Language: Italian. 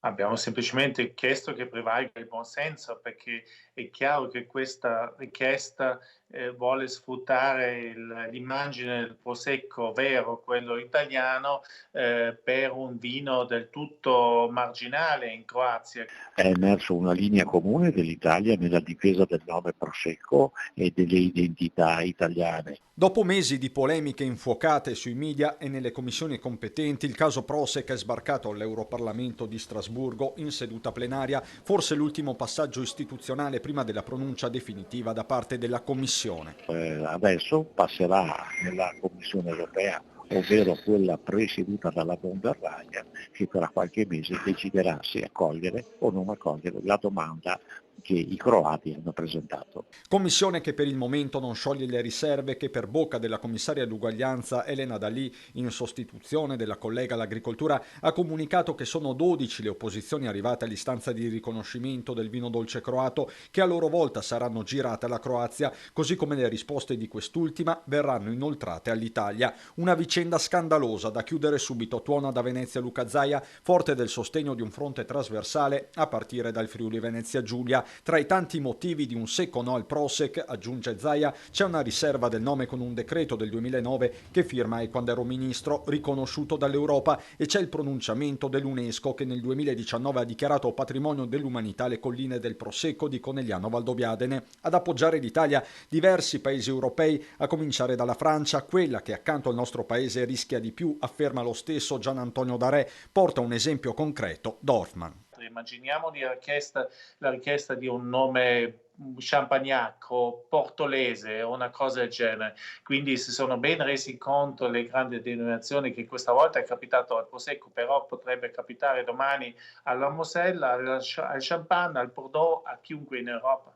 Abbiamo semplicemente chiesto che prevalga il buon senso, perché è chiaro che questa richiesta, vuole sfruttare l'immagine del prosecco vero, quello italiano, per un vino del tutto marginale in Croazia. È emerso una linea comune dell'Italia nella difesa del nome Prosecco e delle identità italiane. Dopo mesi di polemiche infuocate sui media e nelle commissioni competenti, il caso Prosek è sbarcato all'Europarlamento di Strasburgo in seduta plenaria, forse l'ultimo passaggio istituzionale prima della pronuncia definitiva da parte della Commissione. Adesso passerà nella Commissione europea, ovvero quella presieduta dalla von der Leyen, che tra qualche mese deciderà se accogliere o non accogliere la domanda che i croati hanno presentato. Commissione che per il momento non scioglie le riserve che per bocca della commissaria all'uguaglianza Elena Dalì, in sostituzione della collega all'agricoltura, ha comunicato che sono 12 le opposizioni arrivate all'istanza di riconoscimento del vino dolce croato che a loro volta saranno girate alla Croazia, così come le risposte di quest'ultima verranno inoltrate all'Italia. Una vicenda scandalosa da chiudere subito, tuona da Venezia Luca Zaia, forte del sostegno di un fronte trasversale a partire dal Friuli Venezia Giulia. Tra i tanti motivi di un secco no al Prosek, aggiunge Zaia, c'è una riserva del nome con un decreto del 2009 che firmai quando ero ministro, riconosciuto dall'Europa, e c'è il pronunciamento dell'UNESCO che nel 2019 ha dichiarato patrimonio dell'umanità le colline del Prosecco di Conegliano Valdobbiadene. Ad appoggiare l'Italia diversi paesi europei, a cominciare dalla Francia, quella che accanto al nostro paese rischia di più, afferma lo stesso Gian Antonio Darè, porta un esempio concreto, Dorfman. Immaginiamo la richiesta di un nome champagnacco, portolese o una cosa del genere. Quindi si sono ben resi conto le grandi denominazioni che questa volta è capitato al Prosecco, però potrebbe capitare domani alla Mosella, al Champagne, al Bordeaux, a chiunque in Europa.